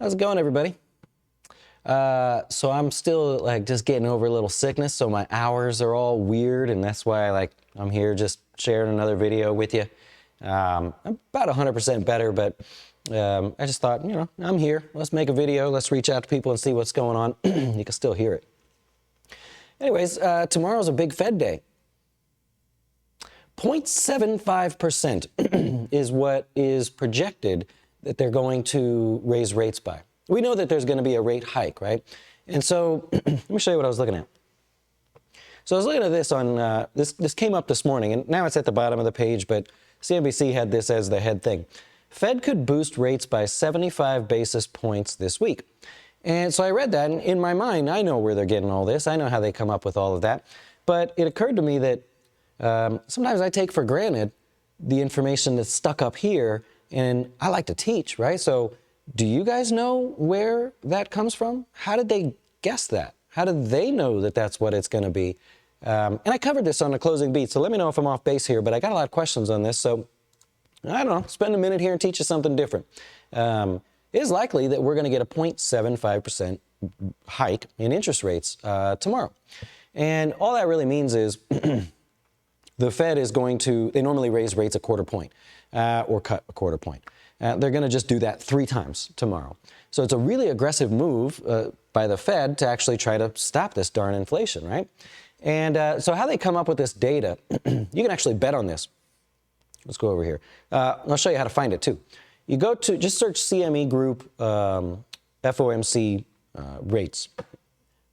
How's it going, everybody? So I'm still just getting over a little sickness, so my hours are all weird, and that's why I'm here just sharing another video with you. I'm about 100% better, but I just thought, I'm here. Let's make a video. Let's reach out to people and see what's going on. You can still hear it. Anyways, tomorrow's a big Fed day. 0.75% is what is projected that they're going to raise rates by. We know that there's going to be a rate hike, right? And so let me show you what I was looking at. So I was looking at this on, this came up this morning, and now it's at the bottom of the page, but CNBC had this as the head thing. Fed could boost rates by 75 basis points this week. And so I read that, and in my mind, I know where they're getting all this. I know how they come up with all of that. But it occurred to me that sometimes I take for granted the information that's stuck up here, and I like to teach, right? So do you guys know where that comes from? How did they guess that? How did they know that that's what it's going to be? And I covered this on the closing beat, so let me know if I'm off base here, but I got a lot of questions on this, so I don't know, spend a minute here and teach you something different. It is likely that we're going to get a 0.75% hike in interest rates tomorrow. And all that really means is the Fed is going to, they normally raise rates a quarter point or cut a quarter point. They're going to just do that 3 times tomorrow. So it's a really aggressive move by the Fed to actually try to stop this darn inflation, right? And so how they come up with this data, you can actually bet on this. Let's go over here. I'll show you how to find it too. You go to, just search CME Group FOMC rates.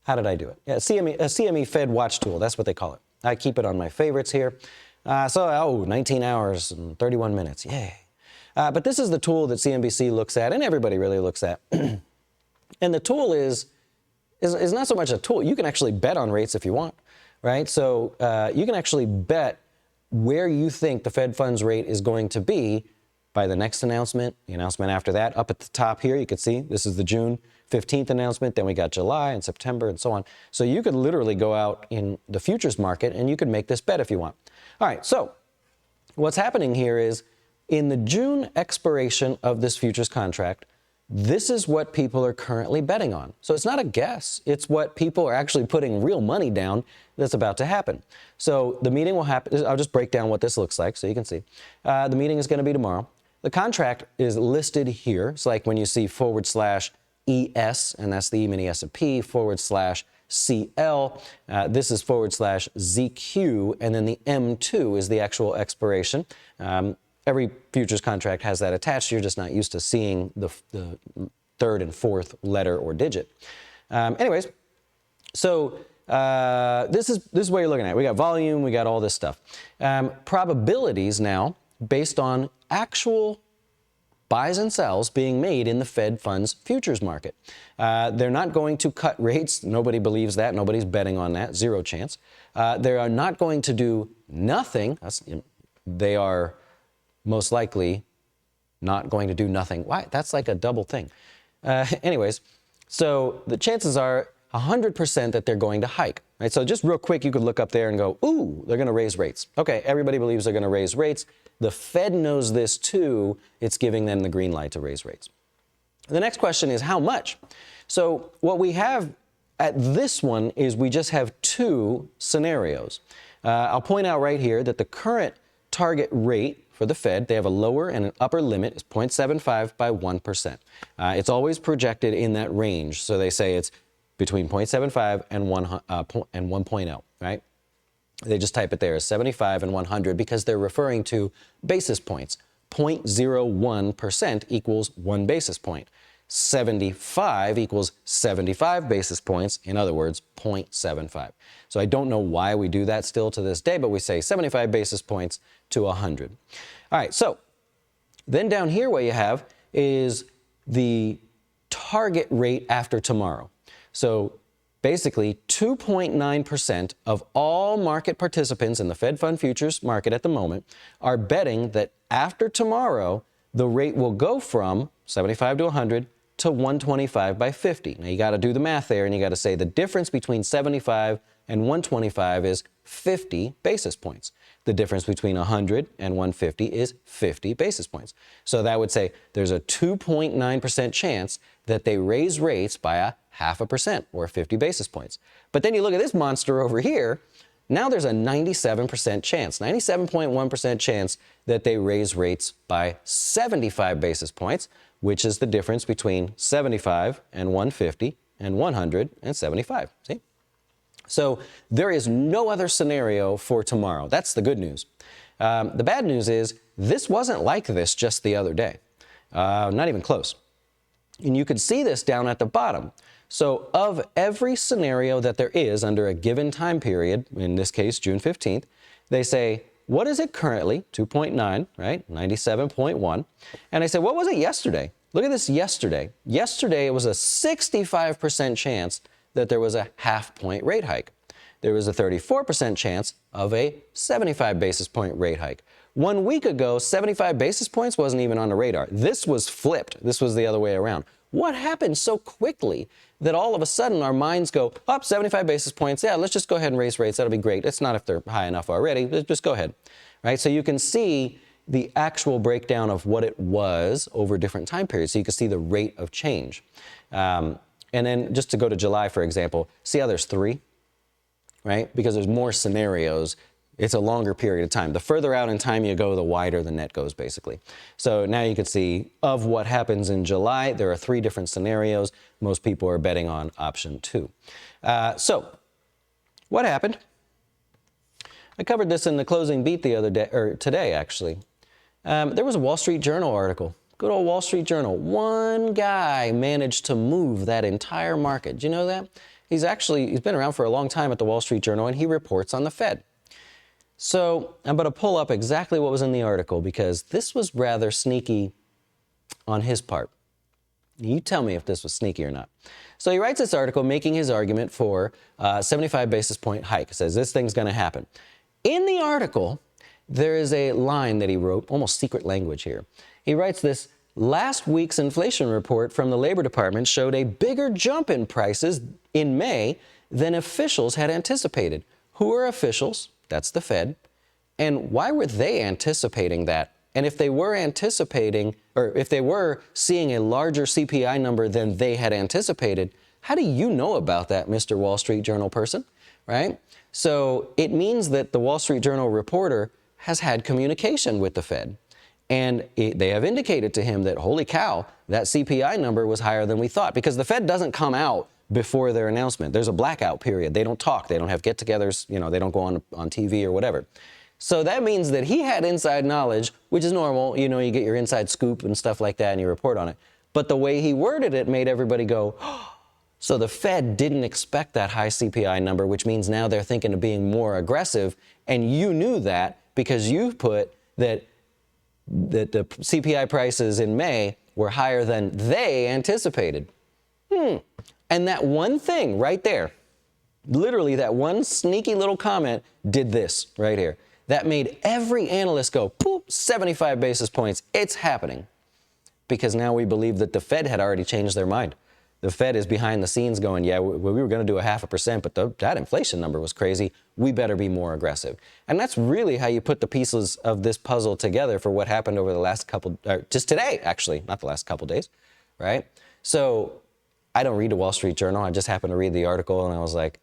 How did I do it? Yeah, CME Fed Watch tool, that's what they call it. I keep it on my favorites here. 19 hours and 31 minutes, yay. But this is the tool that CNBC looks at, and everybody really looks at. And the tool is not so much a tool. You can actually bet on rates if you want, right? So you can actually bet where you think the Fed funds rate is going to be by the next announcement, the announcement after that. Up at the top here, you can see this is the June 15th announcement. Then we got July and September and so on. So you could literally go out in the futures market and you could make this bet if you want. All right, so what's happening here is in the June expiration of this futures contract, this is what people are currently betting on. So it's not a guess. It's what people are actually putting real money down that's about to happen. So the meeting will happen. I'll just break down what this looks like so you can see. The meeting is going to be tomorrow. The contract is listed here. It's like when you see /ES, and that's the E-mini S&P, /CL. This is /ZQ, and then the M2 is the actual expiration. Every futures contract has that attached. You're just not used to seeing the third and fourth letter or digit. Anyways, so this is what you're looking at. We got volume, we got all this stuff. Probabilities now based on actual buys and sells being made in the Fed funds futures market. They're not going to cut rates. Nobody believes that. Nobody's betting on that. Zero chance. They are not going to do nothing. They are most likely not going to do nothing. Why? That's like a double thing. Anyways, so the chances are 100% that they're going to hike. Right? So just real quick, you could look up there and go, ooh, they're going to raise rates. Okay, everybody believes they're going to raise rates. The Fed knows this too. It's giving them the green light to raise rates. The next question is how much? So what we have at this one is we just have 2 scenarios. I'll point out right here that the current target rate for the Fed, they have a lower and an upper limit, is 0.75 by 1%. It's always projected in that range. So they say it's between 0.75 and 1.0, right? They just type it there as 75 and 100 because they're referring to basis points. 0.01% equals 1 basis point. 75 equals 75 basis points. In other words, 0.75. So I don't know why we do that still to this day, but we say 75 basis points to 100. All right, so then down here what you have is the target rate after tomorrow. So basically 2.9% of all market participants in the Fed Fund futures market at the moment are betting that after tomorrow, the rate will go from 75 to 100 to 125 by 50. Now you got to do the math there, and you got to say the difference between 75 and 125 is 50 basis points. The difference between 100 and 150 is 50 basis points. So that would say there's a 2.9% chance that they raise rates by a 0.5% or 50 basis points. But then you look at this monster over here, now there's a 97% chance, 97.1% chance that they raise rates by 75 basis points, which is the difference between 75 and 150 and 175. See? So there is no other scenario for tomorrow. That's the good news. The bad news is this wasn't like this just the other day. Not even close. And you could see this down at the bottom. So of every scenario that there is under a given time period, in this case, June 15th, they say, what is it currently? 2.9, right? 97.1. And I say, what was it yesterday? Look at this yesterday. Yesterday, it was a 65% chance that there was a 0.5 point rate hike. There was a 34% chance of a 75 basis point rate hike. 1 week ago, 75 basis points wasn't even on the radar. This was flipped. This was the other way around. What happened so quickly that all of a sudden our minds go, up 75 basis points, yeah, let's just go ahead and raise rates. That'll be great. It's not if they're high enough already. Just go ahead. Right? So you can see the actual breakdown of what it was over different time periods. So you can see the rate of change. And then just to go to July, for example, see how there's 3, right? Because there's more scenarios. It's a longer period of time. The further out in time you go, the wider the net goes, basically. So now you can see of what happens in July, there are 3 different scenarios. Most people are betting on option 2. So what happened? I covered this in the closing beat the other day, or today, actually. There was a Wall Street Journal article. Good old Wall Street Journal. One guy managed to move that entire market. Do you know that? He's been around for a long time at the Wall Street Journal, and he reports on the Fed. So I'm going to pull up exactly what was in the article because this was rather sneaky on his part. You tell me if this was sneaky or not. So he writes this article making his argument for a 75 basis point hike. He says this thing's going to happen. In the article, there is a line that he wrote, almost secret language here. He writes this, last week's inflation report from the Labor Department showed a bigger jump in prices in May than officials had anticipated. Who are officials? That's the Fed. And why were they anticipating that? And if they were anticipating, or if they were seeing a larger CPI number than they had anticipated, how do you know about that, Mr. Wall Street Journal person, right? So it means that the Wall Street Journal reporter has had communication with the Fed. And they have indicated to him that, holy cow, that CPI number was higher than we thought. Because the Fed doesn't come out before their announcement. There's a blackout period. They don't talk. They don't have get-togethers. You know, they don't go on TV or whatever. So that means that he had inside knowledge, which is normal. You know, you get your inside scoop and stuff like that and you report on it. But the way he worded it made everybody go, oh. So the Fed didn't expect that high CPI number, which means now they're thinking of being more aggressive. And you knew that because you put that the CPI prices in May were higher than they anticipated. And that one thing right there, literally that one sneaky little comment did this right here. That made every analyst go, poop, 75 basis points. It's happening. Because now we believe that the Fed had already changed their mind. The Fed is behind the scenes going, yeah, we were going to do a 0.5%, but that inflation number was crazy. We better be more aggressive. And that's really how you put the pieces of this puzzle together for what happened over the last couple, just today, actually, not the last couple days, right? So I don't read the Wall Street Journal. I just happened to read the article, and I was like,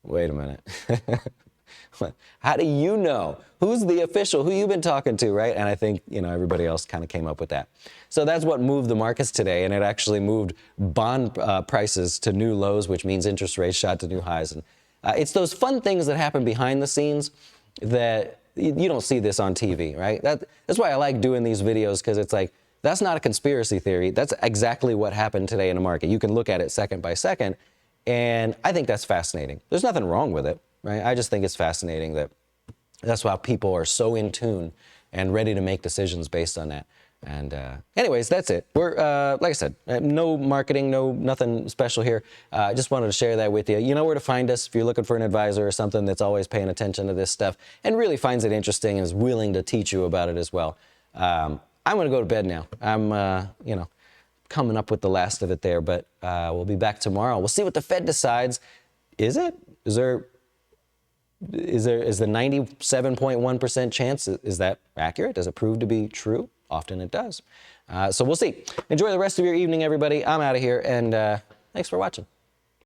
wait a minute. How do you know? Who's the official? Who you've been talking to, right? And I think, you know, everybody else kind of came up with that. So that's what moved the markets today, and it actually moved bond prices to new lows, which means interest rates shot to new highs. And it's those fun things that happen behind the scenes that you don't see this on TV, right? That's why I like doing these videos, because it's like, that's not a conspiracy theory. That's exactly what happened today in the market. You can look at it second by second, and I think that's fascinating. There's nothing wrong with it. Right? I just think it's fascinating that that's why people are so in tune and ready to make decisions based on that. And anyways, that's it. We're, like I said, no marketing, nothing special here. I just wanted to share that with you. You know where to find us if you're looking for an advisor or something that's always paying attention to this stuff and really finds it interesting and is willing to teach you about it as well. I'm going to go to bed now. I'm, coming up with the last of it there, but we'll be back tomorrow. We'll see what the Fed decides. Is there is the 97.1% chance, is that accurate? Does it prove to be true? Often it does. So we'll see. Enjoy the rest of your evening, everybody. I'm out of here, and thanks for watching.